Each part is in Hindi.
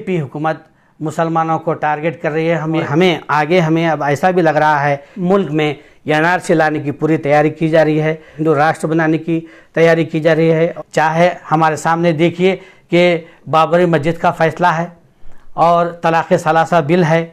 बीजेपी हुकूमत मुसलमानों को टारगेट कर रही है। हमें अब ऐसा भी लग रहा है मुल्क में एनआरसी लाने की पूरी तैयारी की जा रही है, हिंदू राष्ट्र बनाने की तैयारी की जा रही है। चाहे हमारे सामने देखिए कि बाबरी मस्जिद का फैसला है और तलाक़ सलासा बिल है,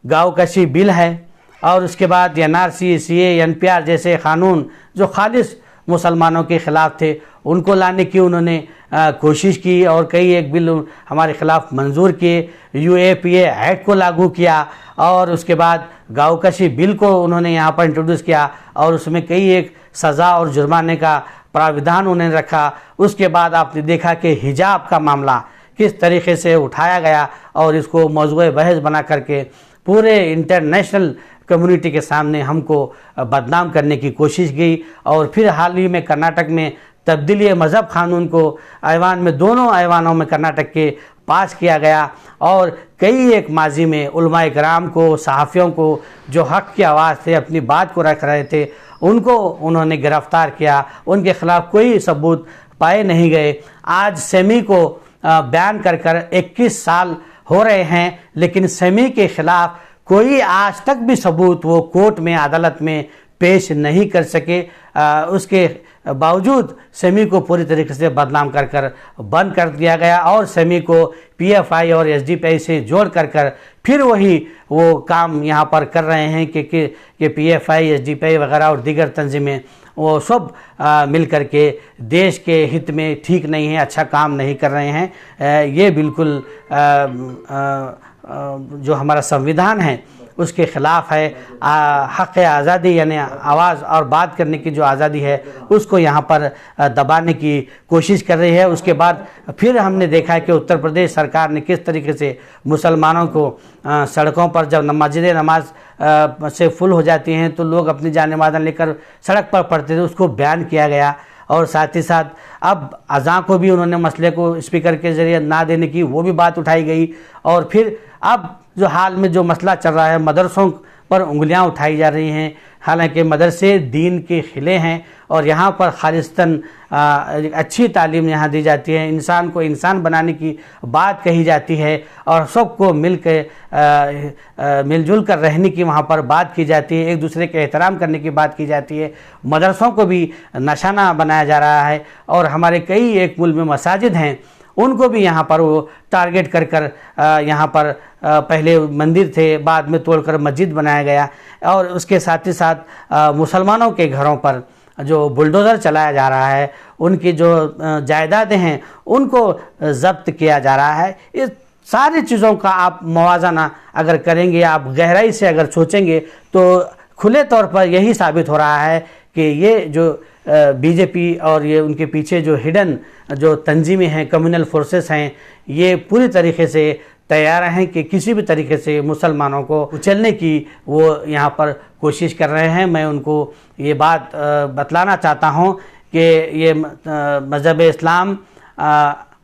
गाँव कशी बिल है, और उसके बाद एनआरसी, सीए, एनपीआर जैसे कानून जो खालिश मुसलमानों के ख़िलाफ़ थे उनको लाने की उन्होंने कोशिश की, और कई एक बिल हमारे ख़िलाफ़ मंजूर किए, यूएपीए एक्ट को लागू किया, और उसके बाद गाँव कशी बिल को उन्होंने यहाँ पर इंट्रोड्यूस किया और उसमें कई एक सज़ा और जुर्माने का प्राविधान उन्होंने रखा। उसके बाद आपने देखा कि हिजाब का मामला किस तरीके से उठाया गया और इसको मौज़ूए बहस बना करके पूरे इंटरनेशनल कम्युनिटी के सामने हमको बदनाम करने की कोशिश की। और फिर हाल ही में कर्नाटक में तब्दीली मज़हब कानून को ऐवान में, दोनों ऐवानों में कर्नाटक के पास किया गया, और कई एक माजी में उलमाए कराम को, सहाफ़ियों को जो हक़ की आवाज़ थे, अपनी बात को रख रहे थे, उनको उन्होंने गिरफ़्तार किया। उनके ख़िलाफ़ कोई सबूत पाए नहीं गए। आज सेमी को बैन कर 21 साल हो रहे हैं, लेकिन सेमी के ख़िलाफ़ कोई आज तक भी सबूत वो कोर्ट में, अदालत में पेश नहीं कर सके। उसके बावजूद सेमी को पूरी तरीके से बदनाम कर बंद कर दिया गया, और सेमी को पीएफआई और एसडीपीआई से जोड़ कर फिर वही वो काम यहाँ पर कर रहे हैं कि पीएफआई, एसडीपीआई वगैरह और दीगर तंजीमें वो सब मिल कर के देश के हित में ठीक नहीं है, अच्छा काम नहीं कर रहे हैं। ये बिल्कुल जो हमारा संविधान है उसके ख़िलाफ़ है। हक़ आज़ादी यानी आवाज़ और बात करने की जो आज़ादी है उसको यहाँ पर दबाने की कोशिश कर रही है। उसके बाद फिर हमने देखा है कि उत्तर प्रदेश सरकार ने किस तरीके से मुसलमानों को सड़कों पर, जब मस्जिदें नमाज से फुल हो जाती हैं तो लोग अपनी जान-ए-माल लेकर सड़क पर पड़ते थे, उसको बैन किया गया। और साथ ही साथ अब अज़ां को भी उन्होंने मसले को स्पीकर के ज़रिए ना देने की वो भी बात उठाई गई। और फिर अब जो हाल में जो मसला चल रहा है, मदरसों पर उंगलियां उठाई जा रही हैं। हालांकि मदरसे दीन के खिले हैं और यहाँ पर खालिस्तन अच्छी तालीम यहाँ दी जाती है, इंसान को इंसान बनाने की बात कही जाती है, और सबको मिलजुल कर रहने की वहाँ पर बात की जाती है, एक दूसरे के एहतराम करने की बात की जाती है। मदरसों को भी निशाना बनाया जा रहा है, और हमारे कई एक मुल्क में मसाजिद हैं उनको भी यहाँ पर वो टारगेट कर यहाँ पर पहले मंदिर थे, बाद में तोड़कर मस्जिद बनाया गया। और उसके साथ ही साथ मुसलमानों के घरों पर जो बुलडोज़र चलाया जा रहा है, उनकी जो जायदादें हैं उनको ज़ब्त किया जा रहा है। इस सारी चीज़ों का आप मवाज़ना अगर करेंगे, आप गहराई से अगर सोचेंगे तो खुले तौर पर यही साबित हो रहा है कि ये जो बीजेपी और ये उनके पीछे जो हिडन जो तंजीमें हैं, कम्युनल फोर्सेस हैं, ये पूरी तरीके से तैयार हैं कि किसी भी तरीके से मुसलमानों को कुचलने की वो यहाँ पर कोशिश कर रहे हैं। मैं उनको ये बात बतलाना चाहता हूँ कि ये मज़हब इस्लाम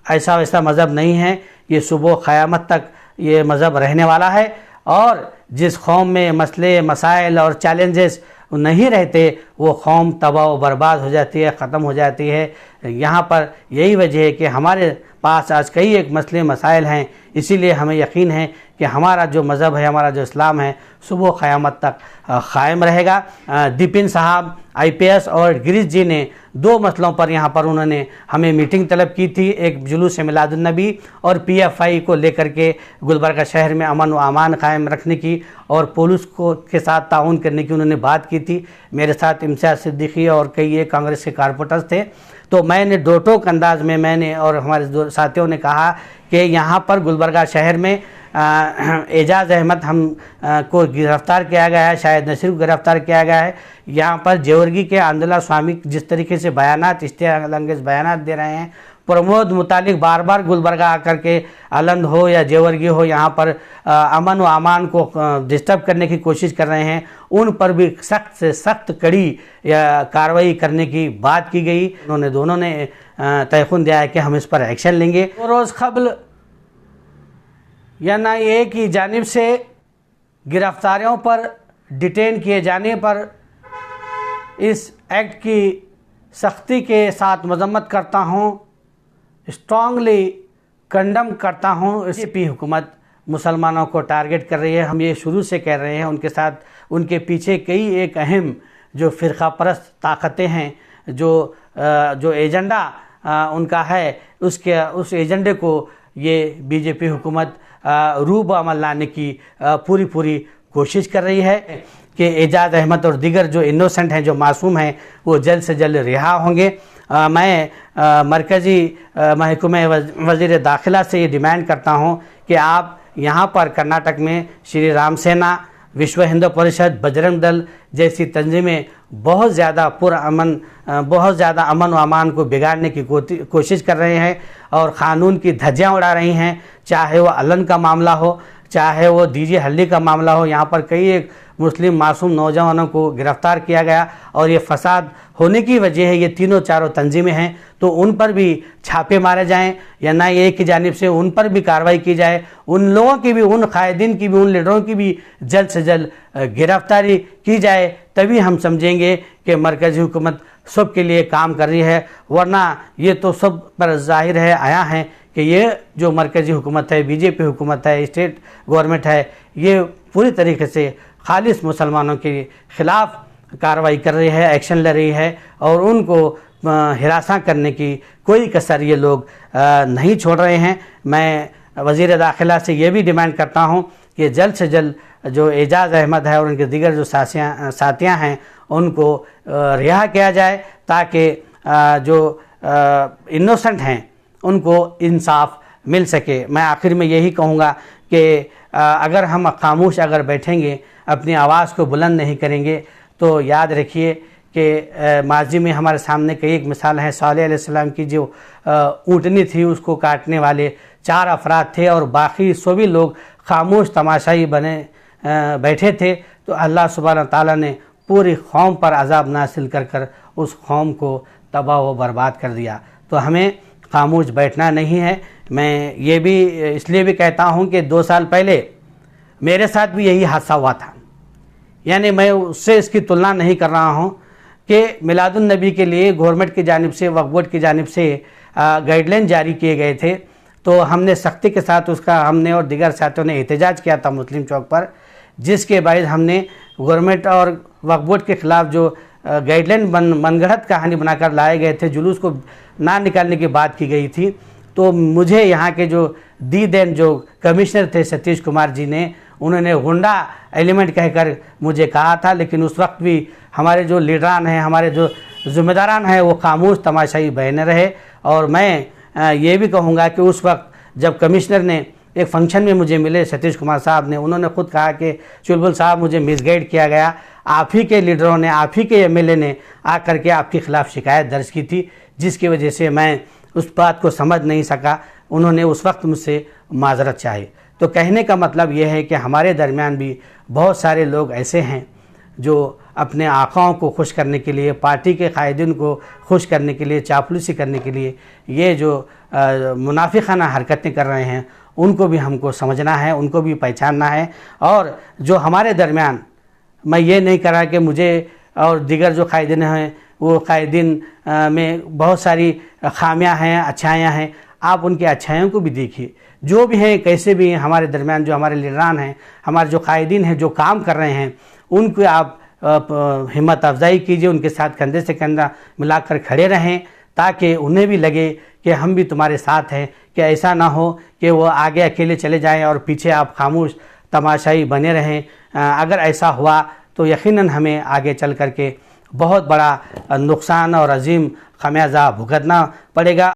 ऐसा वैसा मज़हब नहीं है, ये सुबह क़यामत तक ये मज़हब रहने वाला है। और जिस कौम में मसले, मसाइल और चैलेंजेस नहीं रहते वो कौम तबाह व बर्बाद हो जाती है, ख़त्म हो जाती है। यहाँ पर यही वजह है कि हमारे पास आज कई एक मसले मसाइल हैं, इसीलिए हमें यकीन है कि हमारा जो मज़हब है, हमारा जो इस्लाम है, सुबह क़यामत तक क़ायम रहेगा। दिपिन साहब IPS और गिरीश जी ने दो मसलों पर यहाँ पर उन्होंने हमें मीटिंग तलब की थी, एक जुलूस मिलादुन्नबी और PFI को लेकर के गुलबर्गा शहर में अमन व अमान कायम रखने की और पुलिस को के साथ ताउन करने की उन्होंने बात की थी। मेरे साथ इम्तियाज़ सिद्दीकी और कई एक कांग्रेस के कारपोरेटर्स थे। तो मैंने दो टोक अंदाज में मैंने और हमारे दो साथियों ने कहा कि यहाँ पर गुलबर्गा शहर में एजाज़ अहमद को गिरफ़्तार किया गया है, शायद नसीर को गिरफ़्तार किया गया है। यहाँ पर जेवर्गी के आंदोलन स्वामी जिस तरीके से बयानात, इश्तिहारअंगेज़ बयानात दे रहे हैं, प्रमोद मुतालिक बार बार गुलबर्गा आकर के अलंद हो या जेवर्गी हो यहाँ पर अमन व अमान को डिस्टर्ब करने की कोशिश कर रहे हैं, उन पर भी सख्त से सख्त कड़ी कार्रवाई करने की बात की गई। उन्होंने दोनों ने तयख़ुन दिया है कि हम इस पर एक्शन लेंगे। रोज़ क़ब्ल NIA की जानिब से गिरफ्तारियों पर डिटेन किए जाने पर इस एक्ट की सख्ती के साथ मज़म्मत करता हूँ, स्ट्रांगली कंडम करता हूँ। बीजेपी हुकूमत मुसलमानों को टारगेट कर रही है। हम ये शुरू से कह रहे हैं, उनके साथ उनके पीछे कई एक अहम जो फ़िरका परस्त ताकतें हैं, जो एजेंडा उनका है, उस एजेंडे को ये बीजेपी हुकूमत रूब अमल लाने की पूरी कोशिश कर रही है कि एजाज अहमद और दीगर जो इनोसेंट हैं, जो मासूम हैं, वो जल्द से जल्द रिहा होंगे। मैं मरकज़ी महकमे वज़ीर दाखिला से ये डिमांड करता हूँ कि आप यहाँ पर कर्नाटक में श्री राम सेना, विश्व हिंदू परिषद, बजरंग दल जैसी तंजीमें बहुत ज़्यादा अमन व अमान को बिगाड़ने की कोशिश कर रहे हैं और क़ानून की धज्जियाँ उड़ा रही हैं। चाहे वो अलन का मामला हो, चाहे वो डीजे हल्दी का मामला हो, यहाँ पर कई एक मुस्लिम मासूम नौजवानों को गिरफ्तार किया गया और ये फसाद होने की वजह है ये तीनों चारों तंजीमें हैं, तो उन पर भी छापे मारे जाएं या NIA की जानिब से उन पर भी कार्रवाई की जाए। उन लोगों की भी, उन कायदीन की भी, उन लीडरों की भी जल्द से जल्द गिरफ्तारी की जाए, तभी हम समझेंगे कि मरकज़ी हुकूमत सब के लिए काम कर रही है। वरना ये तो सब पर जाहिर है आया है कि ये जो मरकज़ी हुकूमत है, बीजेपी हुकूमत है, स्टेट गवर्नमेंट है, ये पूरी तरीके से खालिस मुसलमानों के ख़िलाफ़ कार्रवाई कर रही है, एक्शन ले रही है और उनको हिरासा करने की कोई कसर ये लोग नहीं छोड़ रहे हैं। मैं वज़ीर दाखिला से ये भी डिमांड करता हूँ कि जल्द से जल्द जो एजाज अहमद है और उनके दीगर जो साथियाँ हैं उनको रिहा किया जाए, ताकि जो इनोसेंट हैं उनको इंसाफ मिल सके। मैं आखिर में यही कहूँगा कि अगर हम खामोश अगर बैठेंगे, अपनी आवाज़ को बुलंद नहीं करेंगे, तो याद रखिए कि माजी में हमारे सामने कई एक मिसाल है। सालेह अलैहिस्सलाम की जो ऊँटनी थी, उसको काटने वाले 4 अफराद थे और बाकी सभी लोग खामोश तमाशाई बने बैठे थे, तो अल्लाह सुब्हानहू व तआला ने पूरी कौम पर अज़ाब नासिल कर उस कौम को तबाह व बर्बाद कर दिया। तो हमें खामोश बैठना नहीं है। मैं ये भी इसलिए भी कहता हूँ कि 2 साल पहले मेरे साथ भी यही हादसा हुआ था, यानी मैं उससे इसकी तुलना नहीं कर रहा हूँ कि मिलादुन नबी के लिए गवर्नमेंट की जानिब से, वक्फ बोर्ड की जानिब से गाइडलाइन जारी किए गए थे, तो हमने सख्ती के साथ उसका, हमने और दीगर साथियों ने एहतजाज किया था मुस्लिम चौक पर, जिसके बाद हमने गवर्नमेंट और वक्फ बोर्ड के ख़िलाफ़ जो गाइडलाइन मनगढ़ंत कहानी बनाकर लाए गए थे, जुलूस को ना निकालने की बात की गई थी, तो मुझे यहाँ के जो दी-देन जो कमिश्नर थे सतीश कुमार जी ने, उन्होंने गुंडा एलिमेंट कहकर मुझे कहा था। लेकिन उस वक्त भी हमारे जो लीडरान हैं, हमारे जो ज़िम्मेदारान हैं, वो खामोश तमाशाई बहने रहे। और मैं ये भी कहूँगा कि उस वक्त जब कमिश्नर ने एक फंक्शन में मुझे मिले, सतीश कुमार साहब ने, उन्होंने खुद कहा कि चुलबुल साहब मुझे मिसगाइड किया गया, आप ही के लीडरों ने, आप ही के MLA ने आकर के आपके ख़िलाफ़ शिकायत दर्ज की थी, जिसकी वजह से मैं उस बात को समझ नहीं सका। उन्होंने उस वक्त मुझसे माजरत चाही। तो कहने का मतलब यह है कि हमारे दरमियान भी बहुत सारे लोग ऐसे हैं जो अपने आकाओं को खुश करने के लिए, पार्टी के कायदीन को खुश करने के लिए, चापलूसी करने के लिए ये जो मुनाफिकाना हरकतें कर रहे हैं, उनको भी हमको समझना है, उनको भी पहचानना है। और जो हमारे दरमियान, मैं ये नहीं कह रहा कि मुझे और दीगर जो कायदीन हैं, वो कायदीन में बहुत सारी खामियां हैं, अच्छाइयां हैं, आप उनकी अच्छाइयों को भी देखिए। जो भी हैं, कैसे भी हैं, हमारे दरमियान जो हमारे लीडरान हैं, हमारे जो कायदीन हैं, जो काम कर रहे हैं, उनको आप हिम्मत अफजाई कीजिए, उनके साथ कंधे से कंधा मिलाकर खड़े रहें, ताकि उन्हें भी लगे कि हम भी तुम्हारे साथ हैं। कि ऐसा ना हो कि वो आगे अकेले चले जाएं और पीछे आप खामोश तमाशाई बने रहें। अगर ऐसा हुआ तो यकीनन हमें आगे चल कर के बहुत बड़ा नुकसान और अजीम खमियाजा भुगतना पड़ेगा।